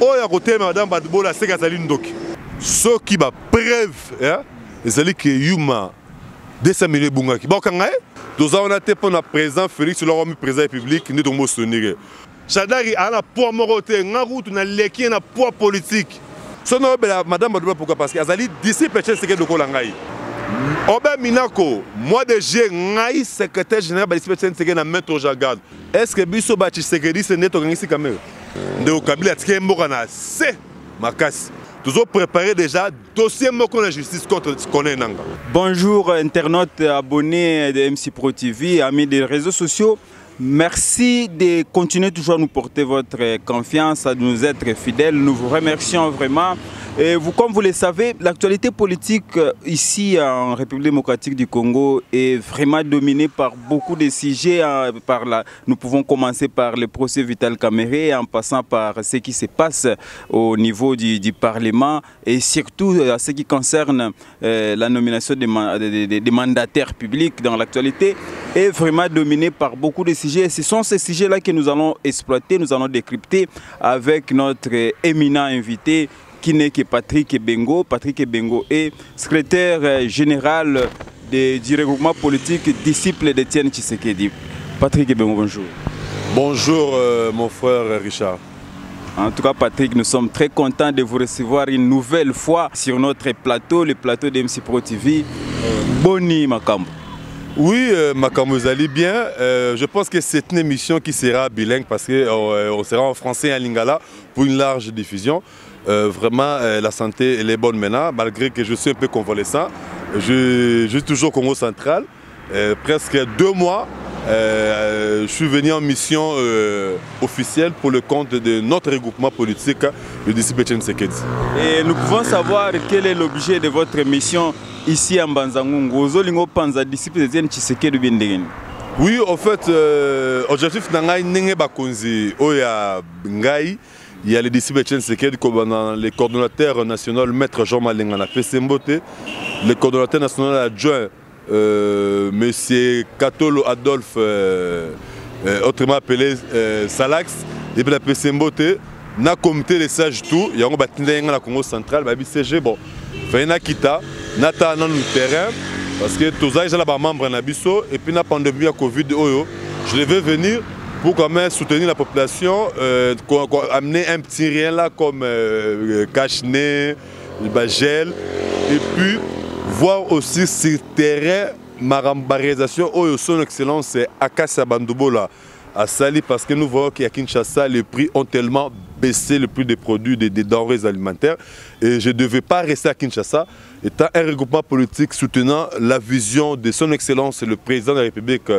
oya côté madame Badbola c'est qu'azali ndoki ce qui va preuve hein ezali que yuma 200 millions bungaki bakanga nous avons été pour le président Félix Tshisekedi président république ni tomo sonire Chadari ana poids moroté ngarutu na leki na poids politique sono bela madame Badbola pourquoi parce que azali disciple Tshisekedi de ngai Obe Minako, moi de j'ai ngai secrétaire général de Tshisekedi na maître Jagad. Est-ce que biso ba Tshisekedi c'est net organisé quand même? De au Kabila tike mbokana c'est makasi. Toujours préparé déjà dossier moko la justice contre connaît nanga. Bonjour internautes abonnés de MC Pro TV, amis des réseaux sociaux. Merci de continuer toujours à nous porter votre confiance, à nous être fidèles. Nous vous remercions vraiment. Et vous, comme vous le savez, l'actualité politique ici en République démocratique du Congo est vraiment dominée par beaucoup de sujets. Nous pouvons commencer par le procès Vital Kamerhe, en passant par ce qui se passe au niveau du Parlement et surtout à ce qui concerne la nomination des mandataires publics dans l'actualité est vraiment dominée par beaucoup de sujets. Et ce sont ces sujets-là que nous allons exploiter, nous allons décrypter avec notre éminent invité qui n'est que Patrick Ebengo. Patrick Ebengo est secrétaire général du regroupement politique disciple d'Étienne Tshisekedi. Patrick Ebengo, bonjour. Bonjour mon frère Richard. En tout cas Patrick, nous sommes très contents de vous recevoir une nouvelle fois sur notre plateau, le plateau de MC Pro TV. Boni Makambo. Oui, Makambo, vous allez bien. Je pense que c'est une émission qui sera bilingue parce qu'on sera en français et en lingala pour une large diffusion. Vraiment, la santé elle est bonne maintenant, malgré que je suis un peu convalescent. Je suis toujours au Congo central. Presque 2 mois, je suis venu en mission officielle pour le compte de notre regroupement politique, le disciple Etienne Tshisekedi. Et nous pouvons savoir quel est l'objet de votre mission ici en Banzangungu. Oui, en fait, l'objectif de Nenge Bakonzi, Oya Ngai. Il y a les disciples Etienne Tshisekedi, le coordonnateur national, maître Jean Malengana Pesembote, le coordonnateur national adjoint, M. Katolo Adolphe, autrement appelé Salax, et puis la Pesembote, na comité de sages tout, il y a un bâtiment dans Congo central, il y a bon, il y a kita, nata dans le terrain, parce que tous les gens sont membres de Bisso, et puis la pandémie à Covid, je devais venir pour quand même soutenir la population, amener un petit rien là comme cache-nez, gel, et puis voir aussi ce terrain, ma rembarisation, son excellence, c'est Akassa Bandoubola à Sali, parce que nous voyons qu'à Kinshasa, les prix ont tellement baissé, le prix des produits, des denrées alimentaires, et je ne devais pas rester à Kinshasa, étant un regroupement politique soutenant la vision de son excellence, le président de la République,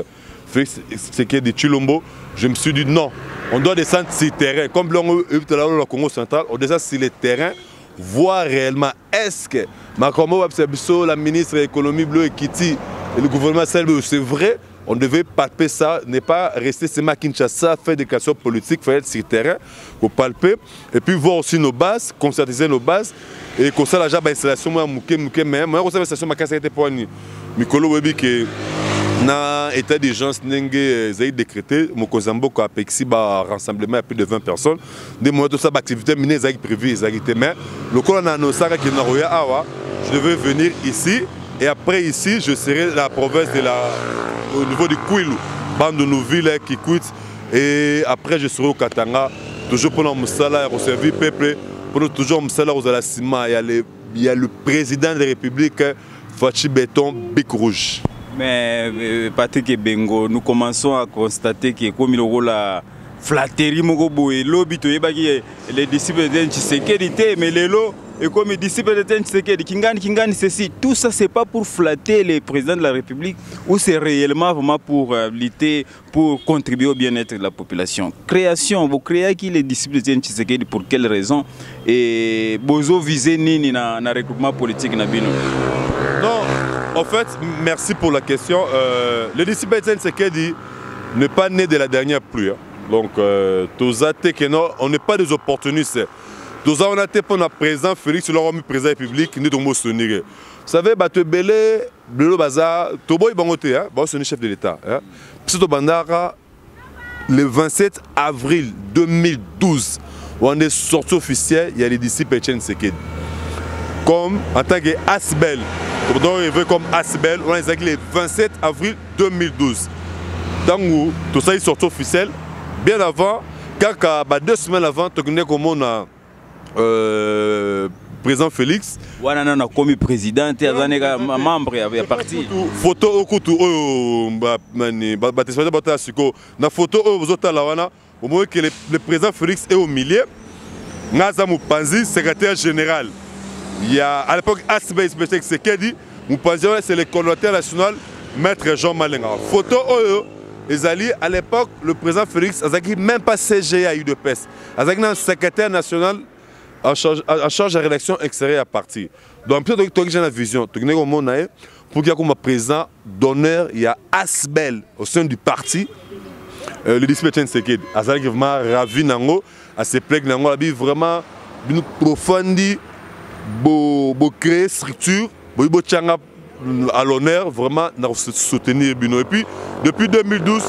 Félix Tshisekedi Tshilombo. Je me suis dit non, on doit descendre sur le terrain. Comme le Congo central, on descend sur le terrain, voir réellement est-ce que Makambo Wabsabiso, la ministre de l'économie bleue et Kiti, et le gouvernement c'est vrai, on devait palper ça, ne pas rester seulement à Kinshasa, faire des questions politiques, faire sur le terrain, pour palper, et puis voir aussi nos bases, concertiser nos bases, et comme ça, la installation, moi, même, moi, l'installation, ma casse a été pour Mikolo Webi qui na état d'urgence n'engé zai décrété Mokozambo ko apexi ba rassemblement à plus de 20 personnes des moyens de sa activité minée zai prévu zai mais le col na no saka qui na roya awa je devais venir ici et après ici je serai la province de au niveau du Kwilu bande de nos villes qui coûtent et après je serai au Katanga toujours pour notre salaire au service peuple pour toujours notre salaire aux Alasima il y a le président de la République Fachi Béton Bic Rouge. Mais Patrick Ebengo, nous commençons à constater que comme il y a la flatterie, les disciples de Tshisekedi, mais les lots, et comme les disciples de Tshisekedi, Kingani, ceci, tout ça, c'est pas pour flatter les présidents de la République ou c'est réellement vraiment pour lutter, pour contribuer au bien-être de la population. Création, vous créez qui les disciples de Tshisekedi, pour quelles raisons? Et Bozo visez Nini dans le regroupement politique Nabino? Non. En fait, merci pour la question. Le disciple Etienne Tshisekedi n'est pas né de la dernière pluie. Hein. Donc, on n'est pas des opportunistes. Tous on a été pour notre président Félix Tshisekedi, président de la République, nous devons soutenir. Vous savez, Batebele, Blelo Baza, Tobo Ibangote, c'est le chef de l'État. Psito Bandara, le 27 avril 2012, on est sorti officiel, il y a les disciples Etienne Tshisekedi. Comme en tant que Asbel, comme Asbel, on a le 27 avril 2012. Donc, tout ça est sorti officiel. Bien avant, car 2 semaines avant, tu connais comment on a président Félix. On a commis président, tu as membre, il y a parti. Photo au couteau, la photo au moment que le président Félix est au milieu, Naza Moupanzi, secrétaire général. Il y a à l'époque Asbel Tshisekedi, Moupanzi c'est le coordonnateur national, maître Jean Malenga. Photo Ezali, à l'époque, le président Félix n'a même pas CGA UDPS. Il a un secrétaire national en charge de la rédaction extérieure à partir. Donc, peut-être j'ai la vision. Pour qu'il y ait un président d'honneur, il y a Asbel au sein du parti, le disciple Etienne Tshisekedi. Il est vraiment ravi, à ses plaies, vraiment profondi, créer structure, à l'honneur, vraiment, soutenir Bino. Et puis, depuis 2012,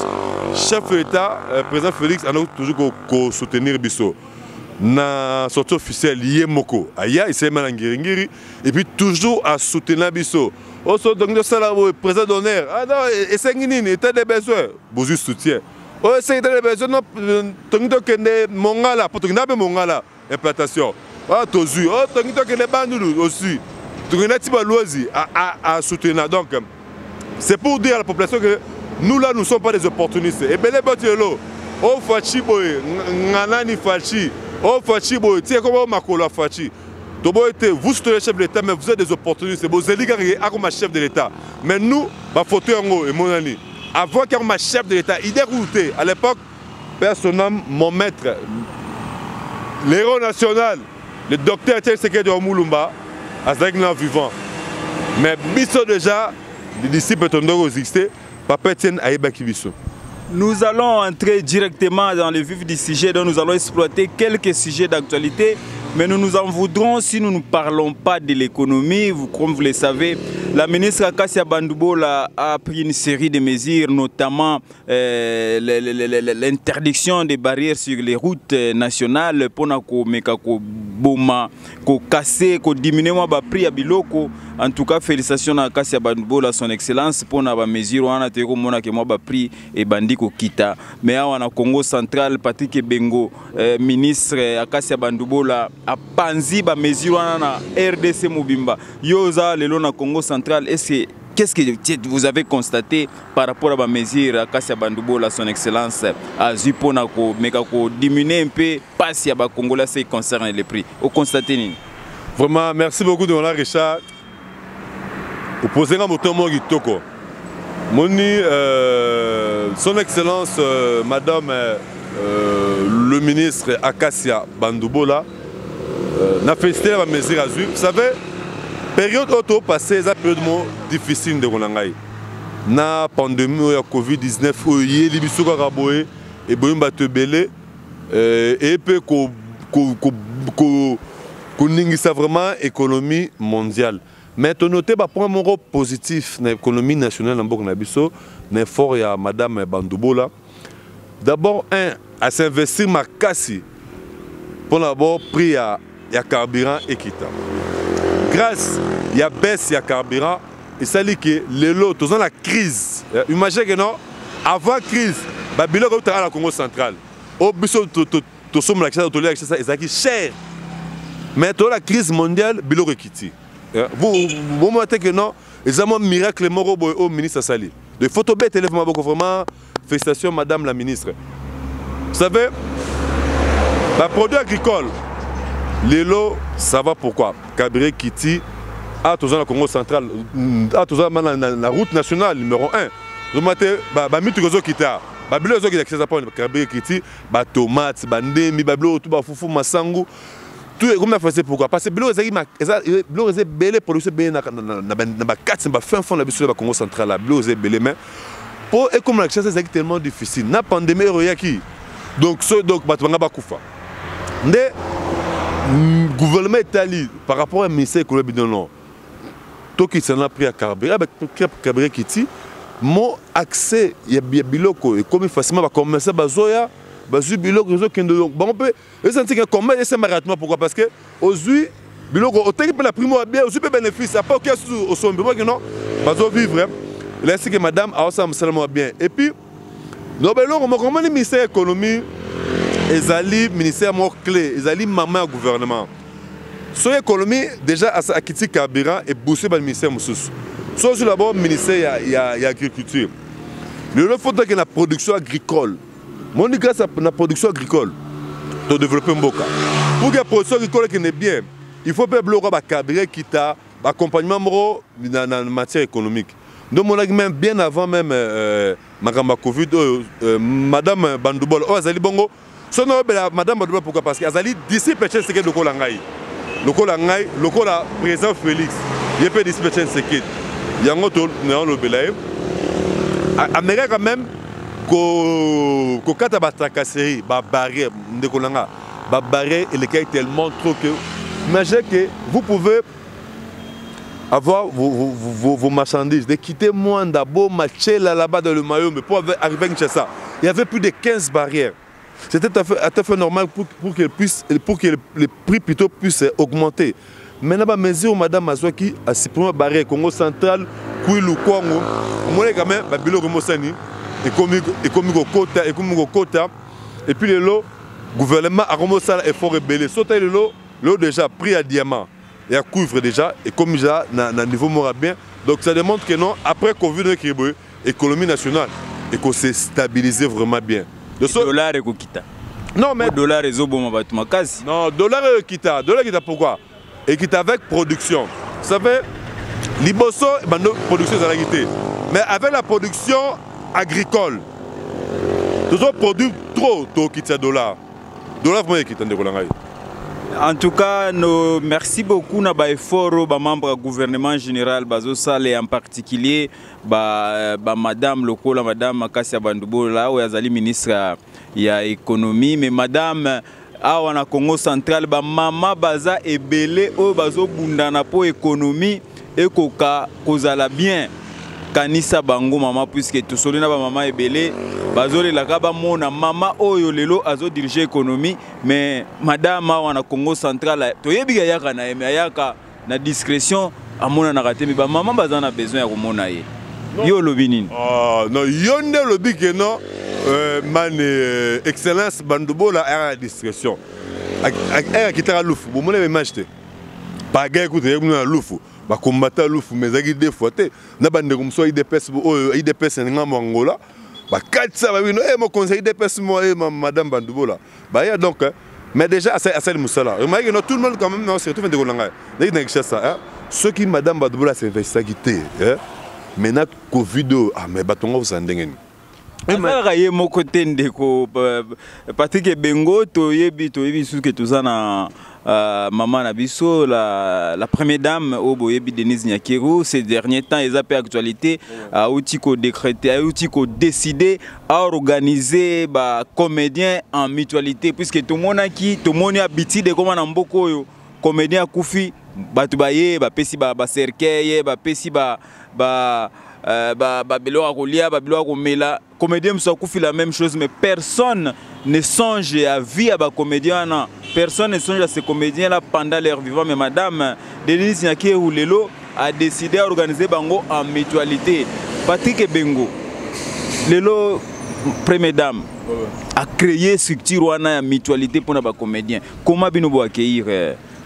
chef de l'État, président Félix, a toujours soutenir Bisso. Na sortie officielle, Yemoko, Aya, il s'est mal en Guéringiri, et puis toujours à soutenir Bisso. Oh, donc, le président d'honneur, ah non, et c'est une état de besoin, vous soutien. Oh, c'est état de besoin, non, tu Mongala, pour tu n'as Mongala, implantation. Ah, Tozu, oh, tu n'as pas aussi. À soutenir. Donc, c'est pour dire à la population que nous là, nous ne sommes pas des opportunistes. Et bien, les bâtiments, oh, Fachi, Nanani Fachi, oh, Fachi, tiens, comment Makola Fachi. Vous soutenez le chef de l'État, mais vous êtes des opportunistes. Vous êtes comme chef de l'État. Mais nous, ma photo en haut, et mon ami, avant qu'il y ait un chef de l'État, il est dérouté. À l'époque, personne, mon maître, l'héros national, le docteur Etienne Tshisekedi de Moulumba, avec nous vivant. Mais biso déjà, les disciples ont existé, Papa Etienne Aïbaki biso. Nous allons entrer directement dans le vif du sujet, donc nous allons exploiter quelques sujets d'actualité. Mais nous nous en voudrons si nous ne parlons pas de l'économie. Comme vous le savez, la ministre Akassia Bandoubola a pris une série de mesures, notamment l'interdiction des barrières sur les routes nationales pour casser, diminuer le prix à Biloko. En tout cas, félicitations à Akassia Bandoubola, son excellence, pour la mesure où on a prix et bandiko kita. Mais on a Congo central, Patrick Bengo, ministre Akassia Bandoubola, a panzi ba mesure na RDC Mobimba. Yoza le na Congo central, qu'est-ce que vous avez constaté par rapport à la mesure Akassia Bandoubola, son excellence, a Zupona ko meka ko diminuer un peu pas si ba Congolais ce qui concerne les prix. Au constaté. Vraiment, merci beaucoup de mon Richard. Vous posez un moteur Mogitoko. Moni, son excellence, madame le ministre Akassia Bandoubola, n'a félicité la mesure Azur. Vous savez, période auto passée, c'est une période difficile de Ronangaï. Na pandémie de Covid-19, il y a des bisous qui ont et Boyumba Tebele, et puis qu'on n'ingissa vraiment l'économie mondiale. Mais tu notes un point positif dans l'économie nationale en Boknabiso, dans l'effort de Madame Bandoubola. D'abord, à s'investir ma cassi pour d'abord prix à carburant équitable. Grâce à la baisse de carburant, il s'agit que les lots, dans la crise, imaginez que non, avant la crise, il y a la Congo central. Au biso, tu sommes la cher. Mais dans la crise mondiale, il y a vous montrez que non, ils ont un miracle au ministre Sali. De photos bêtes, vraiment, félicitations madame la ministre. Vous savez, les produits agricoles, les lots, ça va pourquoi? Kabiré Kiti, à tous la Congo central, à tous la route nationale numéro 1. Vous montrez, Mitugozo Kita, Babilo Zoki d'accès à Kabiré Kiti, tomates, bandemi, Babilo, tout Fufu, Masangu. Tout est comme ça, pourquoi? Parce que Bilo est belé pour le belé na 4 fin fond la biso la Congo central là Bilo est belé mais pour et comme la chasse c'est tellement difficile na pandémie royaki donc ce donc batanga bakufa ndé gouvernement italien par rapport au ministère économique non tout qui s'en a pris à carburant avec carburant qui ti mon accès il y a biloko et comme facilement va commencer bazoya bazui biloko ezokende bango mpe esanti ke comment esema rapidement. Pourquoi? Parce que ozui biloko otengi mpe na primo ya bien ozui mpe bénéfice après okia susu osombi moki non bazovivre. Il a dit que madame a aussi un bien. Et puis, nous avons le ministère de l'économie, le ministère clé, le maman du gouvernement. Sur l'économie, déjà, à quitter carburant et boosté par le ministère Moussous. Sur le ministère de l'agriculture. Il faut que la production agricole. Mon grâce à la production agricole, de développer Mboka. Pour que la production agricole soit bien, il faut que le carburant qui a accompagnement dans la matière économique. Donc, même bien avant même Magamba Covid, Madame Bandoubol, Bongo, Madame Bandoubol, pourquoi? Parce qu'elle d'ici Péchen Seked le Kolangaï. Le Kolangaï, le Kola président Félix, il y a pas d'ici Péchen Seked. Il y a un autre, Néon Lobelaï. Amérique quand même, qu'au cas de la tracasserie, la barrière, la barrière, elle est tellement trop que. Imaginez que vous pouvez avoir vos marchandises, de quitter moins d'abord, marcher là-bas dans le maillot, mais pour arriver à ça, il y avait plus de 15 barrières. C'était tout à fait normal pour que le prix plutôt puisse augmenter. Maintenant, mesure Madame Mazouaki a supprimé barrière Congo central, Kouilou Kongo, on est quand même Babilo Romosani, et comme Kota, et puis le gouvernement a remonté effort rebelle. Sauter le lot déjà pris à diamant. Il y a couvre déjà, et comme déjà, à niveau bien. Donc ça démontre que non, après Covid, l'économie nationale s'est stabilisée vraiment bien. Le dollar est quitta. Non, mais. Le dollar est bon, ma case. Non, dollar est quitta. Dollar quitta pourquoi? Et quitta avec production. Vous savez, l'Iboso, production est quitté. Mais avec la production agricole, nous avons produit trop de quitta dollar. Dollar, vraiment, quitta de Kolangaï. En tout cas, merci beaucoup à l'effort des membres du gouvernement général, et en particulier Madame Lokola, Madame Kassia Bandoubo, là où elle est ministre de l'économie, mais Madame Awana Congo central, Maman Baza et Belé, où Bazo Bundana pour l'économie et Koka Kozala bien. Kanisa bango maman puisque tout solina ba maman ebele bazole la kaba mona mama oyo lelo azo diriger économie mais madame wana Congo central to yebiga yaka na yaka na discrétion amona na raté mais ba maman bazana besoin ya komona ye yo lobi nini non yonde lobi que non man excellence bandobola à discrétion a kitara lufu bo mona image te pas gars écoute na lufu ba combattre lufu mais zaki deux fois te na bande comme so IDPS IDPS ngamba Angola ba katsa ba bino mo conseil IDPS mo madame Bandoubola ba ya donc mais déjà à Moussala remarquez tout le monde quand même c'est tout fait de Kolanga dès que ça ceux qui madame Bandoubola c'est investigué maintenant Covid mais batonga vous sandengeni Azaye mon côté ndeko Patrick Bengo to yebi sous que tout ça na maman Nabiso la première dame au boyebi Denise Nyakeru ces derniers temps ils appellent actualité a outil ko décrété a outil ko décidé à organiser ba comédien en mutualité puisque tout le monde a habitué de comment na mboko yo comédien kufi batu baye ba pesi ba cercueil ba pesi ba Babilo à Rolia, Babilo à Romela. Comédien me fait la même chose, mais personne ne songe à vivre à comédien. Personne ne songe à ces comédiens-là pendant leur vivant. Mais madame Denise Nyakeru Lelo a décidé d'organiser Bango en mutualité. Patrick Bengo, Lelo, première dame, a créé une structure en mutualité pour les comédiens. Comment vous accueillir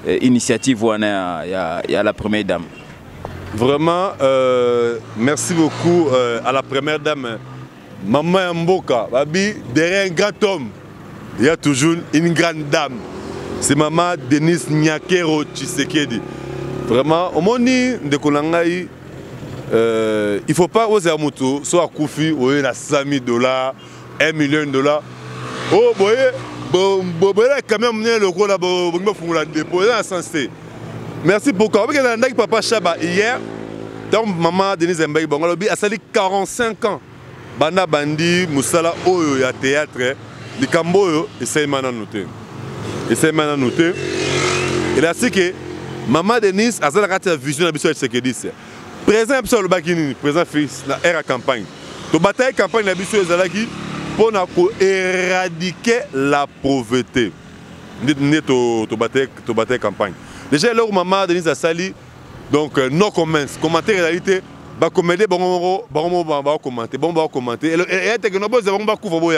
l'initiative il y a la première dame? Vraiment, merci beaucoup à la première dame, Maman Mboka. Babi, derrière un grand homme, il y a toujours une grande dame. C'est Maman Denise Nyakeru Tshisekedi. Vraiment, au monde de Kolangaï, il ne faut pas oser à moto, soit à Koufi, où il y a $100 000, $1 million. Oh, boy, quand même, le gros là, il faut déposer un sensé. Merci beaucoup. Papa Chaba, hier, maman Denise Mbaye Bangalobi a sali 45 ans. Banda Bandi, Moussala, Oyo, ya théâtre, les Camboyo, et c'est maintenant noté. Et c'est maintenant noté. Et là, c'est que maman Denise a la vision de la ce qu'elle dit. Présent, le Bakini, présent fils, la ère à campagne. Tu bataille campagne, la biso Zalaki, pour éradiquer la pauvreté. Nous battre campagne. Déjà, là où maman Denise Assali, donc, no comments, commentaire réalité, bah commenter, bah commenter. Et que nous avons beaucoup de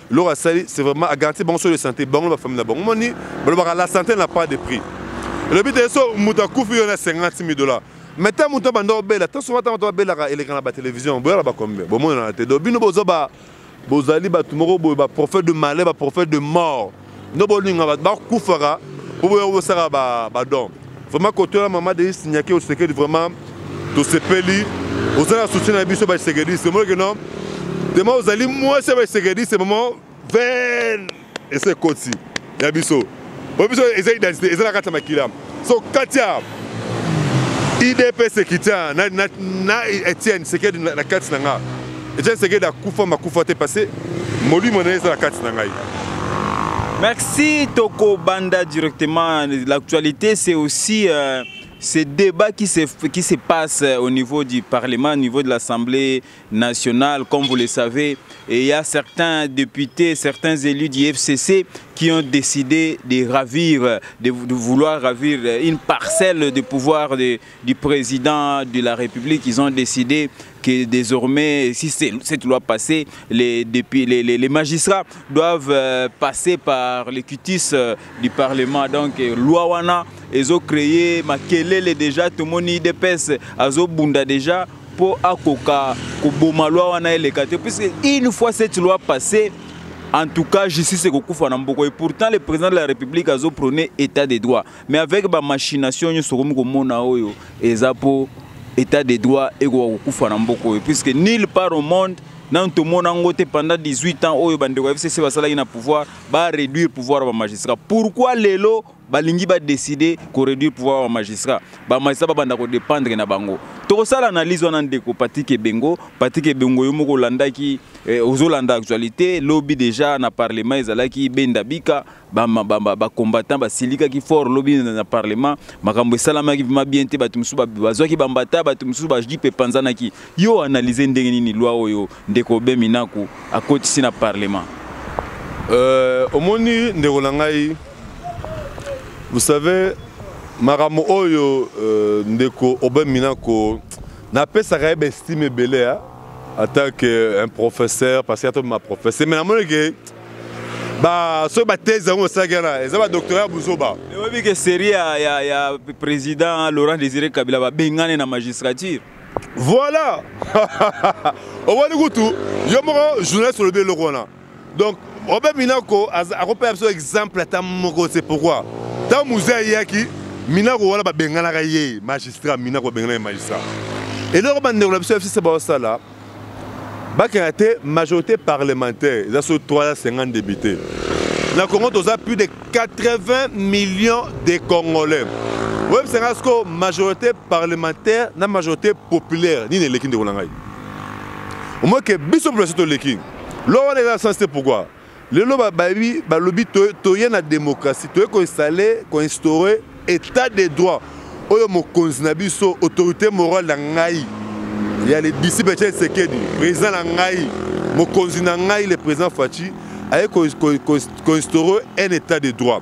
Laura Sali, c'est vraiment à garantir bon sur la santé, bon la famille, bon money, la santé n'a pas de prix. Le but est ça, Moutakouf, il y a 50 000 $. Maintenant, Mouta Bando Bella, tant souvent, Bando Bella, il est dans la télévision, bon, là, combien? Bon, on a été dobino, bozoba, bozali, batumoro, prophète de malheur, prophète de mort. Nous avons Koufara, pour vous faire badon. Vraiment, quand la maman de Signaki, au secret, vraiment, tout ce pays, vous avez soutenu la biche, c'est moi que non. Demain, vous allez, moi, c'est le moment 20 et c'est Kotsi. Il y a Bisso. Il y a identité, il y a la carte Makila. So, Katia, IDP, c'est qui tient, Etienne, c'est qui la carte Nanga. Etienne, c'est qui la Koufa, ma Koufa, t'es passé. Molu, mon la carte Nanga. Merci Toko Banda directement. L'actualité, c'est aussi ces débats qui se passent au niveau du Parlement, au niveau de l'Assemblée nationale, comme vous le savez. Et il y a certains députés, certains élus du FCC qui ont décidé de vouloir ravir une parcelle de pouvoir du président de la République. Ils ont décidé que désormais, si cette loi passée, les magistrats doivent passer par les cutis du Parlement. Donc, loi wana, ils ont créé makelele déjà, tout le monde y dépêche, azo bunda déjà pour akoka kuboma loi wana elekate. Puisque une fois cette loi passée, en tout cas, justice est beaucoup et pourtant le président de la République a prôné état de droit. Mais avec la machination, nous sommes comme état de droit et puisque nulle part au monde, pendant 18 ans, le FCC va pouvoir réduire le pouvoir des magistrats. Pourquoi les lots balingi ba décider qu'on réduit le pouvoir des magistrats? Ba magistrat ba dépendre na bango. To ça l'analyse on ndeko Patrick Bengo yomoko landa ki ozolanda actualité lobby déjà na parlement ezalaki benda bika ba combattant ba silika ki fort lobby na parlement makambo salama ki ma bien te batumsu ba bazwaki bambata batumsu ba jipe panzana ki yo analyser ndenge nini loi oyo ndeko Beminaku akotisi na parlement. Omoni ndeko langai, vous savez, Maramo Oyo ndeko Beminaku n'a pas sa réelle estime belé en tant qu'un professeur, parce que ma professeur. Mais la que bah ce thèse on ça gana, ils ont doctorat Bouzoba. Oui que série ya président Laurent Désiré Kabila ba bengane na magistrature. Voilà. On va nous tout. Yo mo journaliste sur le de Lorona. Donc Beminaku a repéré un exemple à ta moko, c'est pourquoi. Dans musée yaki Minako wala ba bengana ka ye magistrat Minako bengana magistrat. Et là on a observé c'est pas ça là. Ba été majorité parlementaire, il y a sur 350 députés. La Congo a plus de 80 millions de Congolais. Oui, c'est parce que majorité parlementaire, la majorité populaire, ni l'équipe de Rolangai. Au moins que biso pour cette l'équipe. Là on est là c'est pourquoi. Le lobby toyen la démocratie, toyen qu'on installer, qu'on instaurer état de droit. Oyo mo konzinabiso autorité morale na ngai. Il y a les disciples de Sekedi, président na ngai, mo konzina ngai le président Fachi a instauré un état de droit.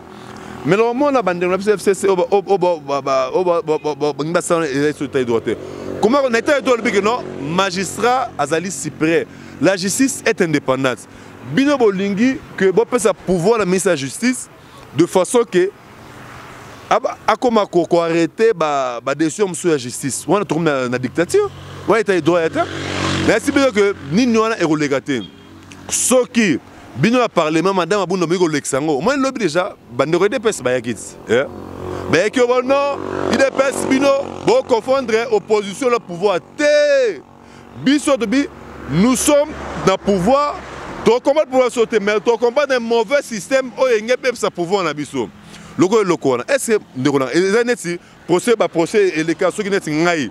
Mais normalement la bande de la FCC comment on état de droit que non magistrat azali supérieur. La justice est indépendante. Bino bolingi que bon peut sa pouvoir la ministre de la justice de façon que comment qu'on arrêter ba décision sur la justice. On a trouvé na dictature. On a été droit état. Mais c'est bien que ni nous on est relégaté. Ce qui bino a parlement madame abundo miko lexango. Moi lobby déjà bandero de pes ba yakit. Mais que bon non, il est pes bino bon confondre opposition le pouvoir té. Biso de bi nous sommes dans pouvoir. Tu combat pour sauter mais tu combat un mauvais système où il n'y a pas de pouvoir na biso. Est-ce que procès et les cas qui sont ngai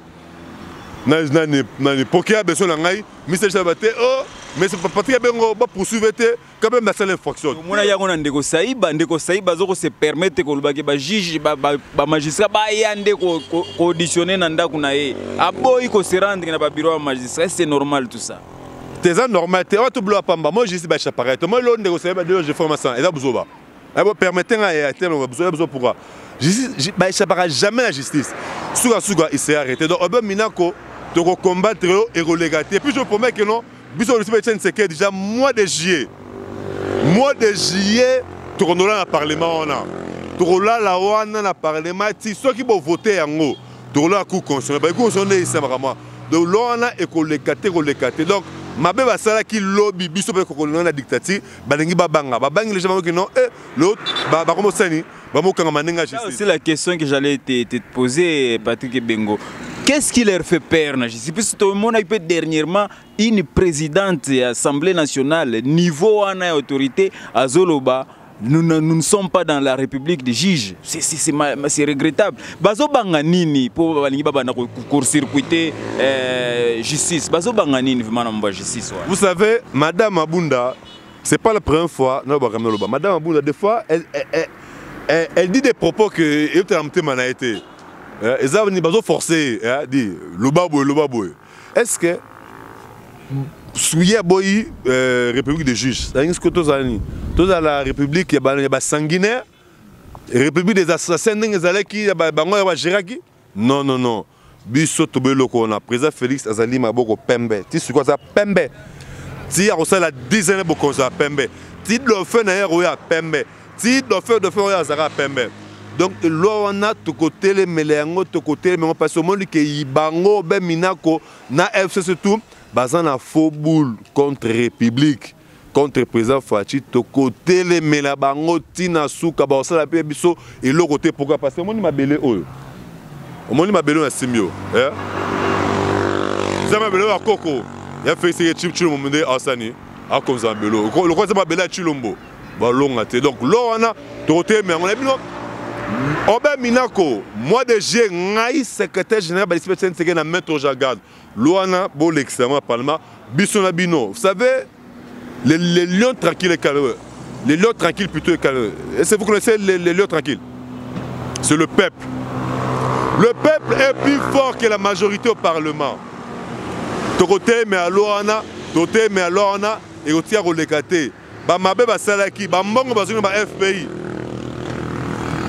pour a besoin de ngai Mr. Chabate oh mais c'est pas très bien poursuivre quand même la seule infraction. Mona yango ndeko Saïba zoko se permettre ko lubaki ba juge ba magistrat ba yande ko auditionner na ndako na ye aboyi ko se rendre na ba bureau magistrat c'est normal tout ça. T'es normal, t'es tout bleu à Pamba. Moi, je suis bâché pareil. Moi, l'on négocie, je fais ma sang. Et là, vous avez permettez-moi à terme, vous avez besoin pourquoi. Je ne jamais la justice. Souga, il s'est arrêté. Donc, Oben Minako, tu vas combattre et relégater. Et puis, je vous promets que non, Bissot c'est que déjà, mois de juillet, tu vas dans le Parlement. Tu vas dans le Parlement. Ceux qui vont voter en haut, tu vas dans la Cour constitutionnelle. La Cour constitutionnelle, c'est vraiment. Donc, là, on a relégaté. Donc, ma belle basala qui lobby biso pe kokolo na dictature balingi babanga les gens qui non l'autre ba comme sani ba mo kanga manenga justice. C'est la question que j'allais te poser, Patrick Bengo. Qu'est-ce qui leur fait peur na justice? Parce que tout le monde a eu dernièrement une présidente de l'Assemblée nationale niveau en autorité à Zoloba. Nous ne sommes pas dans la République des juges. C'est regrettable. Bazo banganini pour court-circuiter justice. Bazo banganini vraiment justice. Vous savez, Madame Abunda, c'est pas la première fois. Madame Abunda, des fois, elle dit des propos que elle a été. Ils ont forcé, dit Lobaboy. Est-ce que Souya Boy, République des juges, c'est-à-dire que tous à la République, il y a sanguinaire, République des assassins, il y a Géraki. Non. Biso Tobelo, on a président Félix Azali Maboko Pembe. Tu sais quoi ça Pembe. Tu y a la dizaine de choses Pembe. Tu dois faire un Pembe. Tu dois faire un Pembe. Donc, là, on a tout côté les mélanges, tout côté les mélanges, parce que le monde qui est bango, ben minako, na FC surtout. Bazan a faux boule contre République, contre le président Fachi, to côté les melabango, tina souka, ça la paix biso, et l'autre côté pourquoi? Parce que moi, je m'appelle eux. Moi, je m'appelle un simio. Je m'appelle un coco. Il a fait essayer de chip mon monde à Sani, à Konzambelo. Le quoi, je m'appelle un chilombo. Donc, là, on a tout côté, mais on a bien. Oben Minako, moi de j'ai un secrétaire général de l'Inspection de la maître Jagad. Luana, bon l'extrêmement parlement, Bissona Bino. Vous savez, les lions tranquilles et calmeux. Les lions tranquilles plutôt et calmeux. Est-ce que vous connaissez les lions tranquilles? C'est le peuple. Le peuple est plus fort que la majorité au Parlement. Tokote mais à Luana, Tote mais à Luana, et au tir au Lekate. Bamabe Basalaki, Bambongo Bazunga FPI.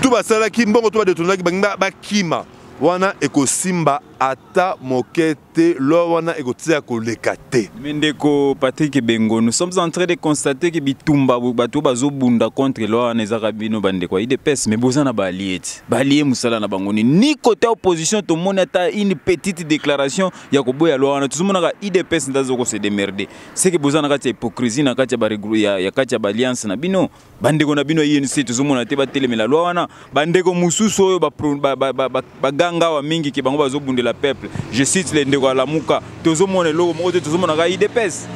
Tout va ça là qui mbongo tout va détourner ba kima wana eko simba ata mokete lo wana eko tia ko lekate. Mendeko Patrick Bengo, nous sommes en train de constater que bitumba bato bazo bunda contre lo wana ezakabino bandeko IDPS mais bozana ba allié musala na bangoni ni côté opposition to monata une petite déclaration ya ko boya lo wana tout monde ka IDPS ndazo ko se démerder. C'est que bozana ka hypocrisie na ka ba ya ka ba alliance na bino bandeko na bino INC tout monde te ba telemela lo wana bandeko mususu oyo ba ganga wa mingi ki bango bazo bundela peuple. Je cite les ndeko la muka tozo mona logo mo te tozo mona ka IDPS.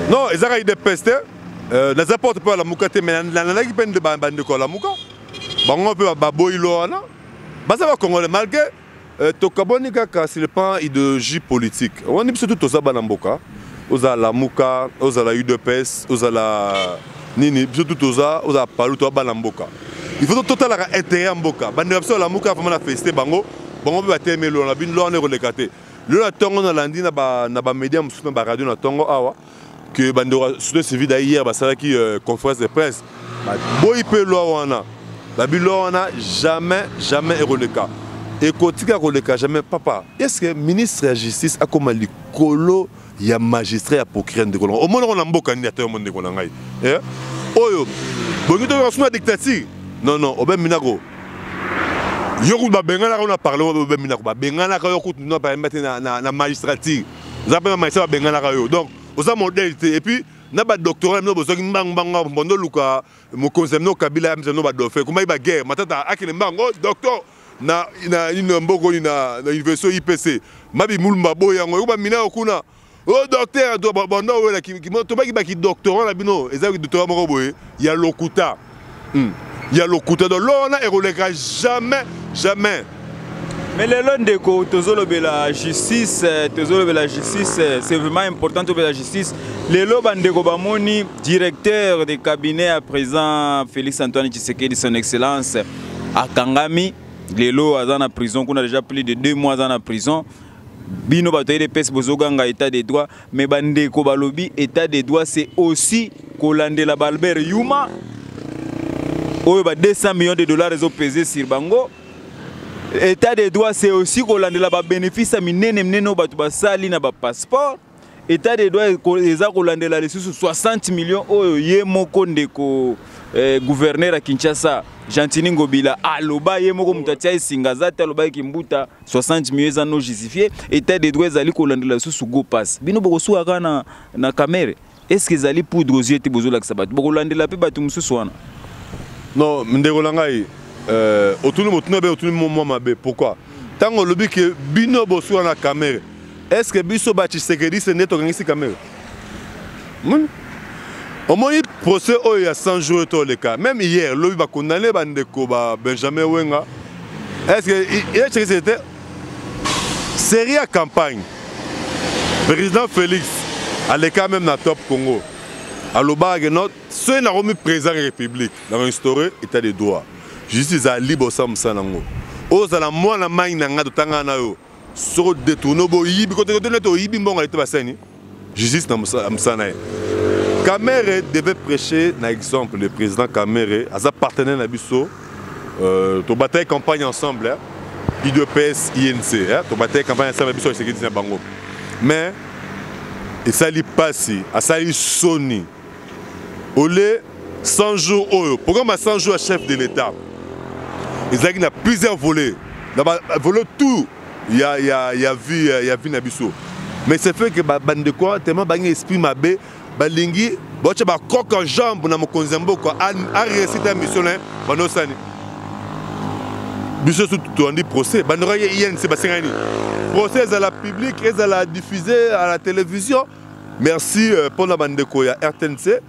Non, ezaka IDPS te les apporte pas la muka te mais na ki pen de bandeko la muka. Bango pe ba boyilo wana. Baza ba congolais malgré to kaboni kaka sur le plan idéologie politique. On dit surtout to za banamboka. Oza la muka, oza la UDPS, oza la nini surtout to za palu to banamboka. Il faut total intérêt en boka. Bandeko la muka vraiment la fester bango. Bon, on peut battre mais on a bien l'on est relégaté. Le tongo na landi na ba média mususu na radio na tongo awa que bandeko surtout suivi d'ailleurs ba ça qui conférence de presse. Boy pe lo wana. La bilo wana jamais relégaté. Et kotika relégaté jamais papa. Est-ce que ministre de la justice a comme likolo ya magistrat pour créer de colon. Au moins on a mboka ni ateur monde ko ngai. Oyo. Bonito ko suna dictature. Non, Oben Minako. Yoku ba bengana on a parlé Oben Minako. Ba bengana ka yoku non pas mettre na magistrature. Zape magistrat bengana ka yo. Donc, oza modèle et puis na ba doctorat no bozo mbanga bondo luka mo conseil no kabila mzeno ba dofe. Kuma ba guerre matata akile mbango docteur na une mboko na université IPC. Mabi mulumba boya ngo ba mina okuna. Oh docteur do bondo wela ki to ba ki doctorat na bino. Ezaki doctorat moko boye. Ya lokuta. Il y a le coup de l'eau, et on ne jamais. Mais le long de la justice, c'est vraiment important de la justice. Le long de directeur de cabinet à présent, Félix Antoine Tshisekedi, son excellence, à Kangami, le long en prison, qu'on a déjà plus de 2 mois en prison. bino batoye de pes bozoganga état de droit mais bandeko balobi état de droit c'est aussi kolandela Albert Yuma oyo ba 200 millions de dollars ezo peser sur bango. État de droit c'est aussi kolandela ba bénéfice minene minene bato basali na ba passeport. État de droit eza kolandela les 60 millions oyo ye moko ndeko gouverneur à Kinshasa Gentini Ngobila aloba ye moko mutatia isingaza aloba kimbuta 60 millions no justifié. État de droit ezali kolandela susu go pass bino bokosu aka na caméra. Est-ce que ezali poudre aux yeux te bozola sabat bokolandela pe batu mususu wana? Non, ndeko langai autour moi mabe. Pourquoi? Tant que lobby que bino bosu na caméra. Est-ce que biso bati sekedi c'est net organiser caméra? Au moins il procès il y a 100 jours tout le cas. Même hier lobby ba condamné bandeko ba Benjamin Wenga. Est-ce que c'était série à campagne? Président Félix allait quand même dans Top Congo. Aloba genot ceux n'a remis président de la République dans l'histoire état de droit. Justice à libre sam sanango. Ozala mwana mai na nga tanga na yo. Soro détourno bo yibi ko to yibi mbonga était basani. Justice na msana. Kamere devait prêcher na exemple le président Kamere as partenaire na biso to bataille campagne ensemble IDPS INC to bataille campagne ensemble biso sécurité na bango. Mais et ça li passi, à ça li soni. Olé 100 jours programme à 100 jours à chef de l'État. Il y a plusieurs volets. Volet tout, il y a vu Nabiso. Mais c'est fait que bande quoi tellement bangé esprit mabé, balingi, boche ba coq en jambe na mokonzambo quoi, a récité mission là, banosani. Biso tout on dit procès, banora yen c'est basengani. Procès à la public et à la diffuser à la télévision. Merci pour la bande quoi, il y a RTNC,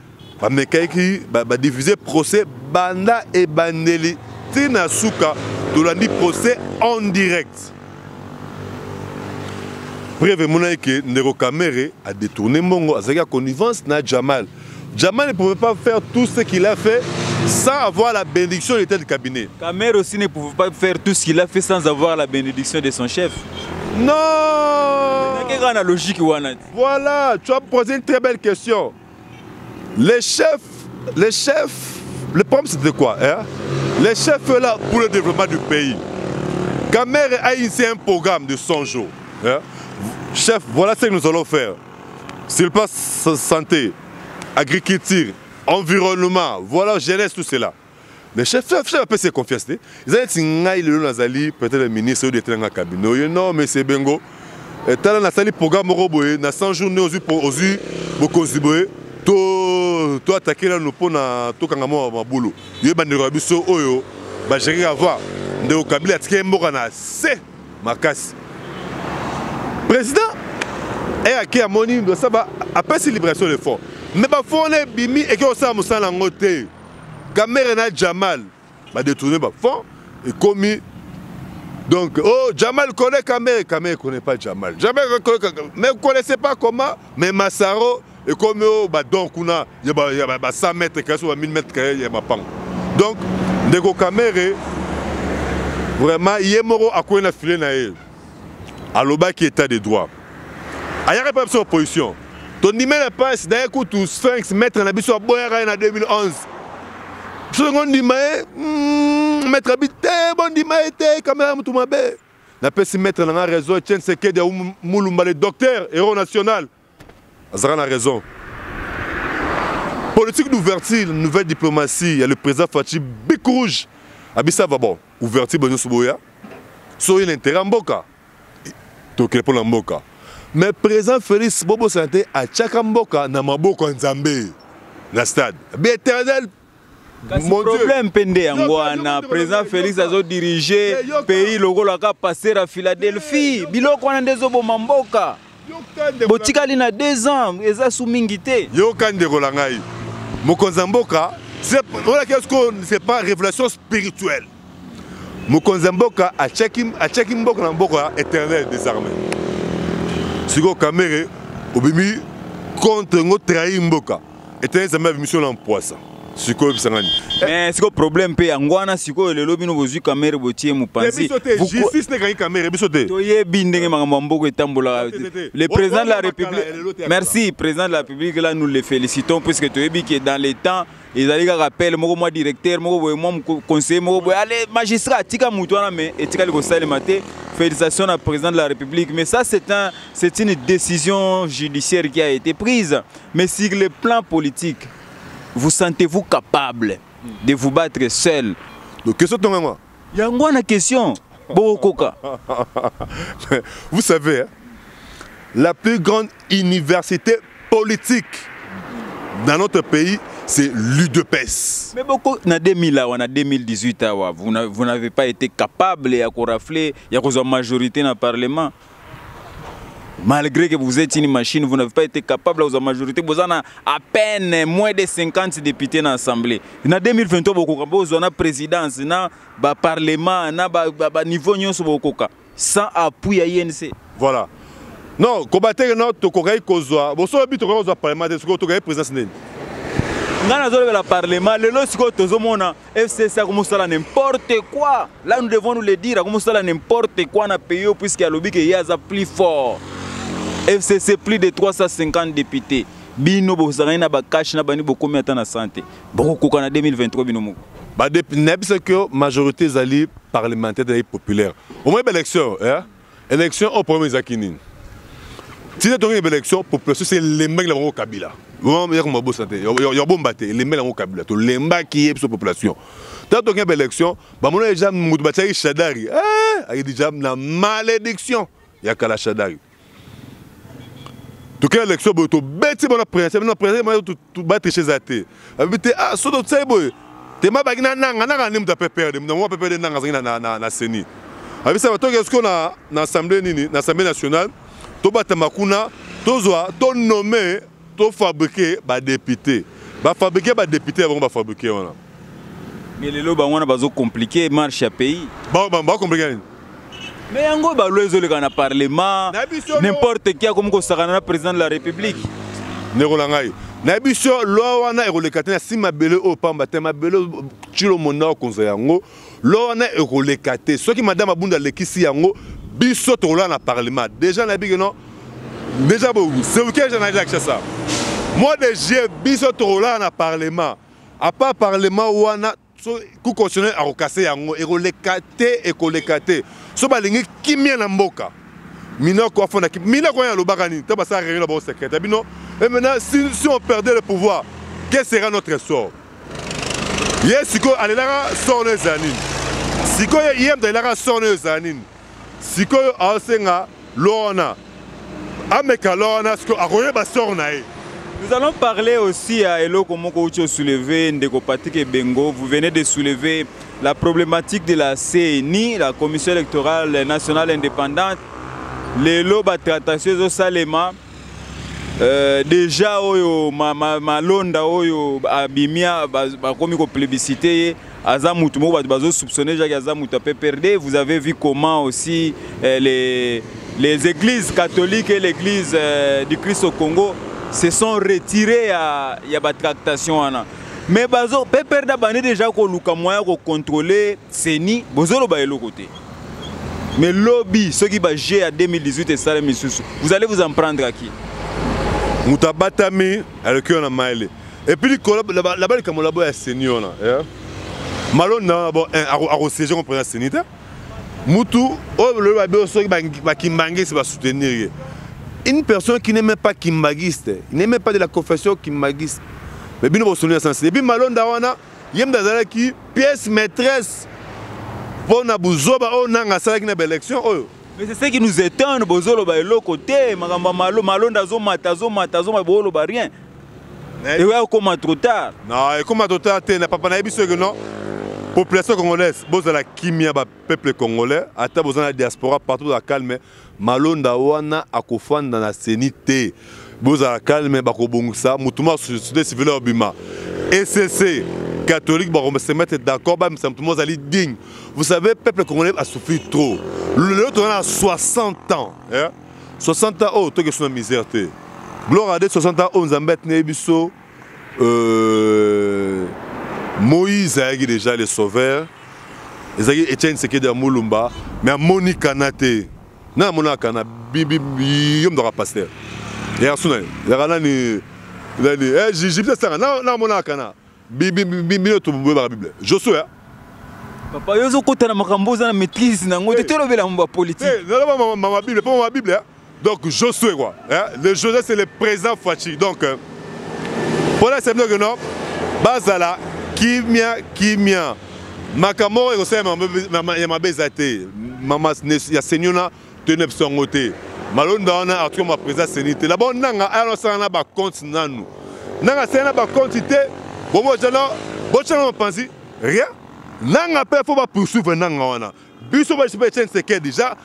mais qui va diffuser procès banda et bandeli. Tina Souka, tu l'as dit procès en direct. Bref, mon que Ndeko Kamere a détourné Mongo, a connivence na Jamal. Jamal ne pouvait pas faire tout ce qu'il a fait sans avoir la bénédiction de l'état du cabinet. Kamere aussi ne pouvait pas faire tout ce qu'il a fait sans avoir la bénédiction de son chef. Non! Voilà, tu as posé une très belle question. Les chefs, le problème c'était quoi hein? Les chefs là pour le développement du pays. Kamere a initié un programme de 100 jours. Hein? Chef, voilà ce que nous allons faire. Sur le plan santé, agriculture, environnement, voilà, jeunesse, tout cela. Les chefs un peu se confiance. Ils ont dit peut-être le ministre de le cabinet. Non, mais c'est bingo. Et dans le programme Roboé, dans 100 jours, nous avons to attaquer là nous pour na to kangamo mabulo ye bandeko biso oyo ba gérer avoir ndeko Kabila atike mboka na c'est makasi président et aki amoni do ça ba après cette libération de fonds mais ba fonds ne bimi et que ça musala ngote Kamere na Jamal ba détourner ba fonds et commis donc oh Jamal connaît Kamere connaît pas Jamal mais vous connaissez pas comment mais Massaro et comme donc on a 100 mètres, 1000 mètres, il y a pas. Donc, Ndeko Kamere, vraiment, il y a moro à quoi il a filé na elle. À l'oba qui est état de droit. Il n'y a pas de opposition. Ton numéro de passe, d'un coup, tous Sphinx mettre la biso à Boyara en 2011. Second numéro, mettre habité, bon numéro, caméra, tout ma bête. N'a pas si mettre dans la réseau, tiens, c'est que de Moulumba, le docteur, héros national. Azara a raison. Politique d'ouverture, nouvelle diplomatie, il y a le président Fachi Bec Rouge. Abissa va bon, ouverture bonne souboya. Soyez l'intérêt en boka. Donc il est pour l'amboka. Mais président Félix Bobo Santé a Tchakamboka na maboko Nzambe na stade. Bien éternel. Mon problème pende angwana président Félix a dirigé pays logo la ka passer à Philadelphie. Biloko wana ndezo bo mamboka. Botikali na 2 ans, eza soumingité. Yo kande rolangai. Mokonzamboka, c'est pas révélation spirituelle. Mokonzamboka a checké mboka na mboka éternel désarmé. Siko Kamere obimi contre ngo trahi mboka. Éternel zama mission en poisson. Siko bisangani. Mais c'est le problème pe angwana siko le lobby no bozu caméra botier mu panzi. Justice n'est qu'une caméra bisoté. Toye bindenge mangamboko etambola. Le président de la République. Merci président de la République là nous le félicitons puisque toye bi que dans les temps ils allaient rappel moi directeur moi conseiller moi allez magistrat tika mutwana mais etika le conseil maté. Félicitations au président de la République. Mais ça, c'est une décision judiciaire qui a été prise. Mais sur le plan politique, vous sentez-vous capable de vous battre seul? Donc, qu'est-ce que tu as? Il y a une question. Vous savez, la plus grande université politique dans notre pays, c'est l'UDPS. Mais beaucoup, en 2000, on a 2018, vous n'avez pas été capable de rafler, il y a une majorité dans le Parlement. Malgré que vous êtes une machine, vous n'avez pas été capable de la majorité. Vous avez à peine moins de 50 députés dans l'Assemblée. En 2023, vous avez la présidence, le Parlement, le niveau sans appui à l'INC. Voilà. Non, combattre notre Kozoa. Vous savez que vous avez Parlement, vous avez présidence. Le Parlement, le FCC a n'importe quoi. Là, nous devons nous le dire, n'importe quoi dans le pays, puisqu'il y a le lobby qui est plus fort. FCC, plus de 350 députés. Bino, vous avez un cash, vous avez beaucoup de santé. Beaucoup en 2023, la majorité des parlementaires populaires. Au moins, l'élection, l'élection au premier Zakinin. Si vous avez une élection, la population, c'est les mecs qui ont Kabila. Il y a les mecs qui ont Kabila. Les mecs qui ont la population. Quand vous avez une élection, vous avez déjà une Chadari. Il y a déjà une malédiction. Il y a qu'à la Chadari. Donc l'élection, vous avez bêté mon président, vous battre chez Zate. Vous avez dit, ah, ce que vous avez dit, vous avez dit, vous avez dit, l'Assemblée nationale, vous avez nommé, vous avez fabriqué des députés. Vous avez fabriqué des députés avant de fabriquer. Mais les lois sont compliquées, marche à pays. Compliqué. Mais il y a un parlement, n'importe qui a comme le président de la République. Nabiso lowana ekolekate si mabele o pamba te mabele chilo mona konza yango lowana ekolekate soki madame abunda lekisi yango biso tola na parlement déjà na bigeno déjà bon c'est OK j'en ai accès ça moi déjà biso tola na parlement à part parlement wana ku constitutionnel a okase yango ekolekate so balingi kimia na mboka Mina quoi fond équipe mina quoi le bagani t'as pas ça réunion là-bas au secrétaire bino et maintenant si on perdait le pouvoir quel sera notre sort yes siko alela sonne zanine siko yem d'alela sonne zanine siko asenga lona ameka lona siko akoye ba sornae. Nous allons parler aussi à Elo Komoko soulevé Ndeko Patrick Bengo. Vous venez de soulever la problématique de la CNI, la Commission électorale nationale indépendante. Les lois traitation au Salema déjà oyo malonda oyo abimia bakomi ko plébiscité azamutu mo bazo soupçonner Jacques Azamutu a perdu. Vous avez vu comment aussi les églises catholiques et l'église du Christ au Congo se sont retirées à la tractation. Mais bazo perdre bani déjà ko luka moyen ko contrôler CENI bozolo ba elo côté. Mais lobby, ceux qui bagent à 2018 et ça, vous allez vous en prendre à qui? Moutabatami, avec qui on a maillé. Et puis, là-bas, il y a un senior. Malon, on a un siège qu'on prend un senior. Moutou, Kimbangis va soutenir. Une personne qui n'aime pas Kimbangiste, il n'aime pas de la confession Kimbangiste. Mais bien, on va soutenir ça. Et puis, Malon, il y a une pièce maîtresse. Mais c'est ce qui nous étonne, bozolo ba elo côté, magamba malo malonda matazo ba rien. Et ouais, comment trop tard? Non, comment trop tard, n'a pas na biso que non. Population congolaise, bozala kimia ba peuple congolais, ata bozana diaspora partout dans calme, malonda wana akofanda na senité. Bozala calme ba ko bongisa, mutuma société civile obima. ECC catholique va se mettre d'accord, digne. Vous savez, le peuple congolais a souffert trop. L'autre a 60 ans. 60 ans, oh, tu es une misère. Gloire à Dieu, 60 ans, on a mis Moïse a déjà les sauveurs. Ils ont Etienne Sekedi à Moulumba. Mais à Moni Kanate. Na Mona Kana. Bibi Yom de pasteur. Et à Souna. Il y a ni. Il a dit. J'ai fait ça. Na Mona Kana. Bibi to la Bible. Josué. Papa, yo zo kota na makambo za na maîtrise na ngote te lobela mba politique. Non, ma Bible, pas ma Bible. Donc Josué quoi. Le Josué c'est le présent Fachi. Donc pour la semaine que non. Bazala kimia. Makamo et aussi ma bezate. Maman ya senyona tenep songote. Malonda on a atko ma présence sénité. Là-bas nanga alors ça na ba compte nanu. Nanga c'est na ba quantité. Bon moi je pense rien. Nanga pe faut pas poursuivre nanga wana. Biso ba c'est déjà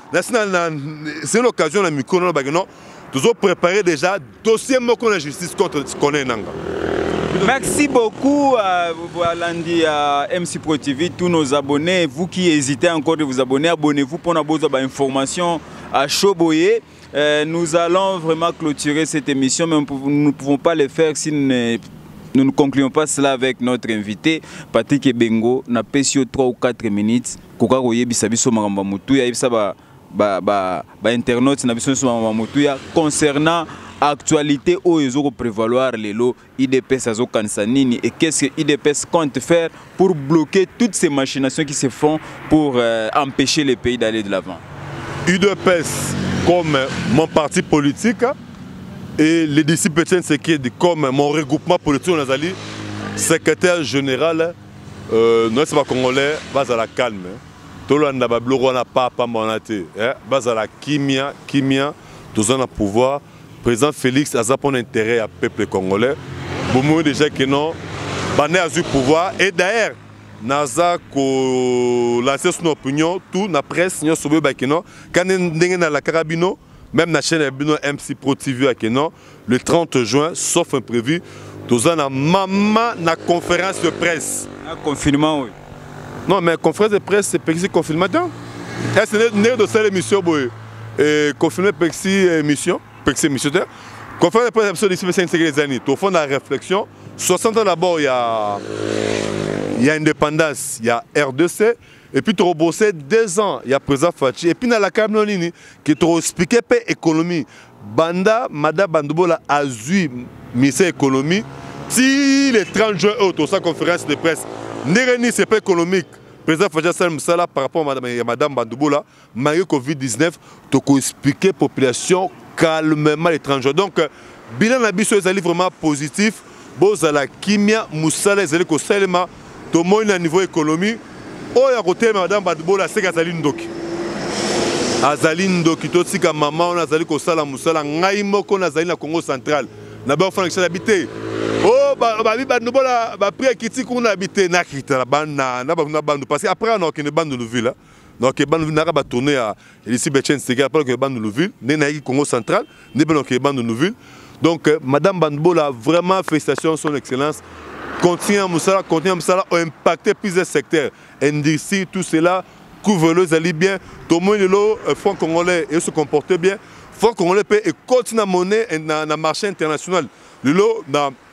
c'est l'occasion la micro na ba non. Toujours préparer déjà dossier moko la justice contre connaît nanga. Merci beaucoup à MC Pro TV, tous nos abonnés. Vous qui hésitez encore de vous abonner, abonnez-vous pour avoir besoin d'informations à Choboye. Nous allons vraiment clôturer cette émission, mais nous ne pouvons pas le faire si nous ne concluons pas cela avec notre invité, Patrick Ebengo. Nous avons 3 ou 4 minutes. Concernant l'actualité où ils ont prévaloir les lots, IDPS Azo Kansanini et qu'est-ce que IDPS compte faire pour bloquer toutes ces machinations qui se font pour empêcher les pays d'aller de l'avant. IDPS comme mon parti politique et les disciples comme mon regroupement politique, on a dit secrétaire général, nous sommes congolais, base à la calme. Tout le monde n'a pas monaté, base à la kimia, tous on a pouvoir. Président Félix a un intérêt à peuple congolais. Beaucoup déjà que non, Bané a eu pouvoir. Et d'ailleurs, Naza ko lancé son opinion, tout na presse, nous sommes bakino. Quand on a la carabino, même la chaîne MC Pro TV à Keno, le 30 juin, sauf imprévu, tous on a maman na conférence de presse. Un confinement, oui. Non, mais conférence de presse, c'est Pexi confinement. C'est né de cette émission, confirmer Pexi émission. Conférence de presse d'ici 5 années, au fond de la réflexion, 60 ans d'abord, il y a indépendance, il y a RDC, et puis tu as bossé 2 ans, il y a président Fachi, et puis dans la Cameroun, qui t'a expliqué l'économie. Banda, Mada Bandoubola a eu ministère économie, si les 30 juin, au sa conférence de presse, n'est c'est pas économique. Président Fachi Moussala par rapport à Madame Bandoubola, malgré Covid-19, tu as expliqué la population calmement l'étranger. Donc, bilan d'ambition est vraiment positif. Boz à la Kimia, Moussala, les éléments Salema, tout le monde à niveau économie. Oh, il y a côté Madame Badbola, c'est Azaline Doki. Azaline Doki, tout ce que maman, on a Azali Kosala, Moussala, Naïmo, qu'on a Azali na Congo central. N'a pas fait habité. Oh, Babi Badbola, après Kiti, qu'on a habité, Nakita, la bande, parce qu'après, on a une bande de ville. Donc, les bandes va tourner à ici, Betchen, c'est que les bandes de Nouville, les Congo central, les bandes de Nouville. Donc, Madame Bandbola, vraiment, félicitations, son excellence. Continue à Moussala, a impacté plusieurs secteurs. Industrie, tout cela, couvre-le, allez bien. Tout le monde est là, le Front congolais, et se comporte bien. Le Front congolais peut continuer à monnaie dans le marché international. Le lot,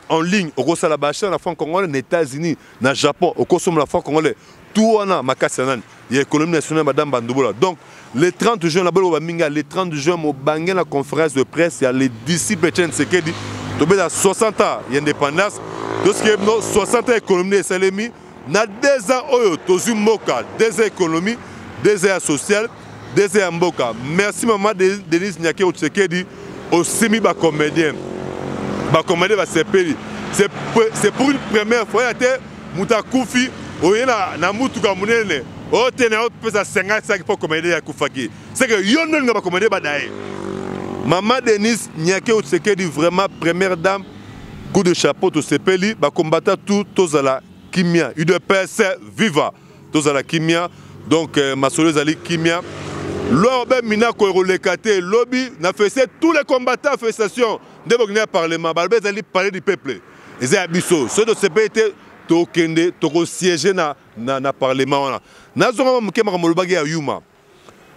en ligne, au Rosa la Bacha, la Front congolais, aux États-Unis, au Japon, au consomme la Front congolais. Tout on a Makassanan, il y a l'économie nationale Madame Bandoubola. Donc, le 30 juin, le 30 juin, au Bangé, la conférence de presse, il y a les disciples Etienne Sekedi. Il y a 60 ans, il y a indépendance. Tout ce qui est 60 ans économie et Salemi, il y a 2 ans, il y a Moka, 2 ans économie, 2 ans social, 2 ans Moka. Merci maman Denise Nyake Sekedi, au semi comédien. Comédien va s'appeler. C'est pour une première fois, il y a Mouta Koufi. Oui, na mutuka munene. O tena o pesa 55 pour commander ya kufaki. C'est que yono nga ba commander ba dae. Maman Denise Nyake Otsekedi vraiment première dame coup de chapeau to sepeli ba combattre tout tozala kimia. UDPS viva. Tozala kimia. Donc ma soleuse ali kimia. L'orbe mina ko relekate lobby na fait tous les combattants félicitations de Bogna parlement. Balbe ali parler du peuple. Les abisso. Ceux de CP étaient tokende toko siéger na parlement na zonga mukema molobaki ya yuma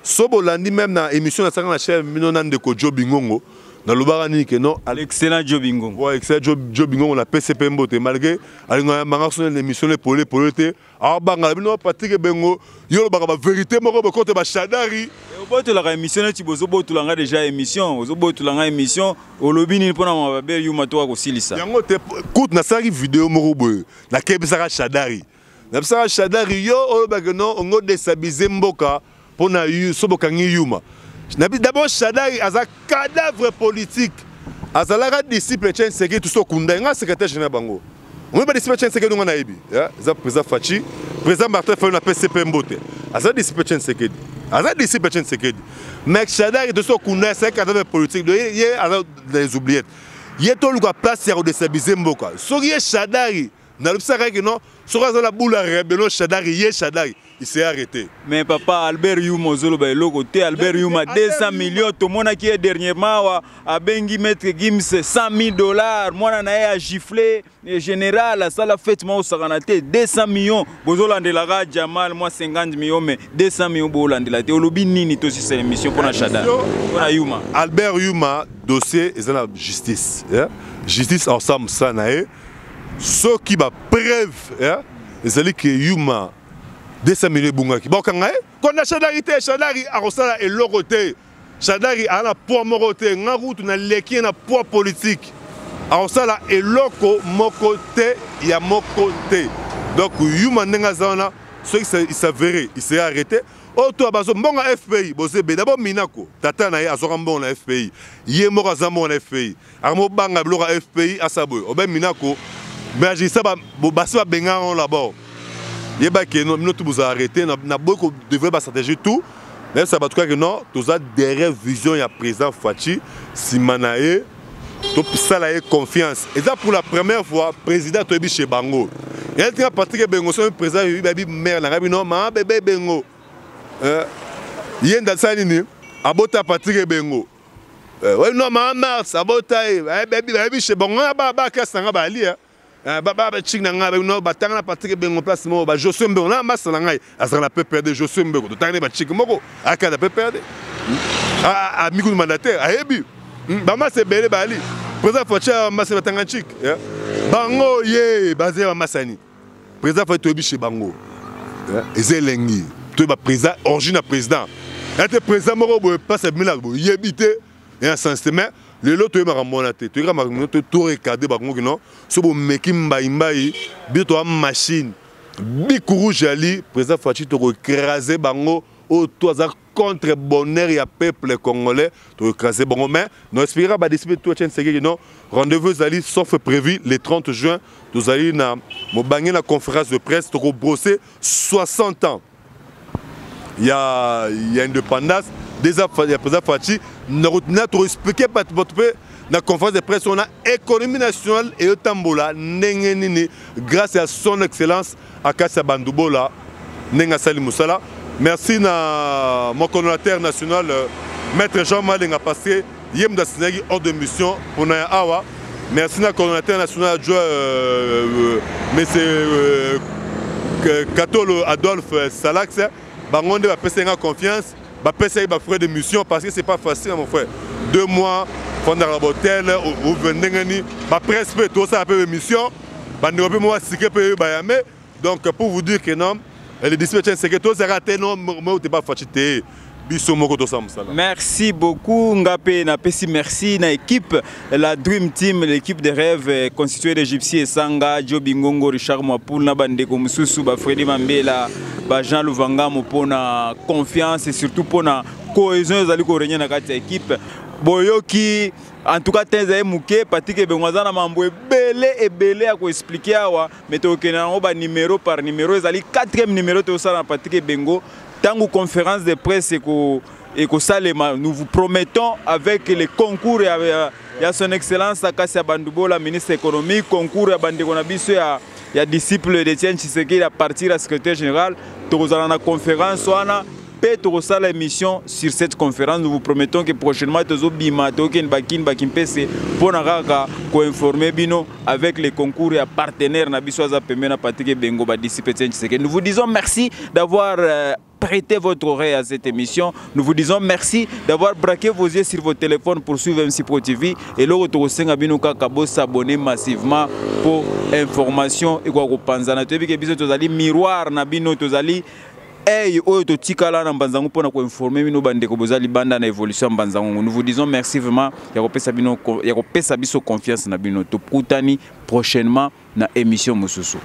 sobo landi même na émission na sanga na chef minonan de ko Job Ngongo na lobara ni que non l'excellent Joe Bingongo. Ouais, excellent Joe Bingongo on a PCP Mbote malgré alinga manga son émission les polité ah banga bino Patrick Bengo yo ba vérité moko ba côté ba Shadari oboto la émission ti bozo boto langa déjà émission ozo boto langa émission olobini pona mabe yuma to ko silisa yango te écoute na saki vidéo moko boy na kebisaka Shadari na bisaka Shadari yo o ba que non on déstabiliser mboka pona yu sobokangi yuma. D'abord, Shadari a un cadavre politique. A un disciple de Tshisekedi, tout ce qu'on a, un secrétaire général Bango. On n'est pas disciple de Tshisekedi, on a un président Fachi, président Martin Fayouna PCP Mbote. A un disciple de Tshisekedi. A un disciple de Tshisekedi. Mais Shadari, tout ce qu'on a, c'est un cadavre politique. Il y a des oubliettes. Il y a tout le place à déstabiliser Mboka. Si il y a Shadari, sur la boule à rébellion, Shadari, Shadari. Il s'est arrêté. Mais papa, Albert Youma, Albert Youma, 200 millions, tout le monde qui est dernièrement à Bengi Maître Gims, 100 000 $. Moi, on a giflé, général, ça l'a fait, moi, au Saranaté, 200 millions. Bozolande la Rad Jamal, moi, 50 millions, mais 200 millions, Bozolande la Théologie Nini, aussi, c'est l'émission pour la Shadari. Albert Youma, dossier, c'est la justice. Justice ensemble, ça, ce qui va preuve, c'est que Youma, 200 millions de bungaki. Bon, quand on a Shadari, a Rosala et l'oroté. Shadari a la poids moroté. On a route, on a l'équipe, on a poids politique. A Rosala et l'oko, mokoté, il y a mokoté. Donc, Yuma Nengazana, ceux qui s'avéraient, il s'est arrêté. Auto abazo bon à FPI, bozebe d'abord Minako. Tata na ya azorambon na FPI. Yé mora zambo na FPI. Armo banga blora FPI asabo. Oben Minako. Mais j'ai ça ba benga là-bas. Il y a que nous tous arrêté, na beaucoup devrait stratégie tout. Mais ça va tout que non, tous a derrière vision il y a président Fachi, Simanae, tout ça là confiance. Et ça pour la première fois président Tobi chez Bango. Et il y a Patrick Bengo, son président baby mère na non, ma bébé Bengo. Il y a dans ça ni abota Patrick Bengo. Ouais non ma mars abota baby chez Bango ba kasanga ba ali. Baba chik na nga no batanga Patrick Bengo place mo ba Josué Mbongo na massa na ngai azala peut perdre Josué Mbongo to tangane ba chik moko akada peut perdre a amigo mandataire a yebi ba massa belé bali président Facha massa batanga chik bango ye basé ba massani président Facha tobi chez bango ezelengi to ba président origine président était président moko bo passe milak bo yebité et en sens mais le lot est marmonaté, tu es marmonaté, tout recadé, non, ce beau mekim baimbai, bientôt en machine, bicourou jali, président Fachi, tu écrasé bango, au toi contre bonheur et peuple congolais, tu écrasé bango, mais nous espérons pas décider tout le non, rendez-vous ali sauf prévu le 30 juin, nous allons na mo la conférence de presse, tu brosser 60 ans. Il y a indépendance. Déjà, le président Fachi, nous avons expliqué la conférence de presse, on a économie nationale et le tambola, grâce à son excellence, à Kassia Bandoubola, Nenga Sali Moussala. Merci à mon coordonnateur national, Maître Jean-Mal Lenga Passé, Yem Dasinagi, hors de mission pour Naya Awa. Merci à coordonnateur national, M. Katolo Adolphe Salax, Bangonde va passer confiance. Je vais faire frais de mission parce que ce n'est pas facile, mon frère. 2 mois, fondre la bouteille, ou venir, presse, tout ça, un peu de mission. Donc, pour vous dire que non, les dispatchers, c'est que tout ça raté, non, mais tu n'es pas fatigué. Merci beaucoup Ngapé, merci à l'équipe, la Dream Team, l'équipe de rêve constituée d'Égyptiens Sanga, Joe Bingongo, Richard Mwapoul, Nabandeko Moussoussou, Freddy Mambela, Jean Louvanga pour la confiance et surtout pour la cohésion dans l'équipe. Boyoki, en tout cas, Tenzaï Mouké, Patrick Bengoazana Mambo, belé à expliquer, mais tu as numéro par numéro, ils ont 4e numéro de Patrick Bengo. Dans la conférence de presse et nous vous promettons avec les concours et son excellence Kassia Bandoubola, ministre économique, concours à Bandekonabiso et disciple d'Étienne Tshisekedi à partir de la secrétaire générale, nous allons la conférence, nous allons l'émission sur cette conférence. Nous vous promettons que prochainement, nous allons informer avec les concours et partenaires. Nous vous disons merci d'avoir prêté votre oreille à cette émission. Nous vous disons merci d'avoir braqué vos yeux sur vos téléphones pour suivre MC Pro TV. Et le retour au Sengabino Kakabo s'abonner massivement pour information et quoi panzana. Tu as vu que bisous tozali miroir nabino tozali. Hey, oyo tikala na mbanzangu pona ko informer bino bandeko bozali banda na évolution mbanzangu. Nous vous disons merci vraiment ya ko pesa biso confiance na bino to kutani prochainement na émission mosusu.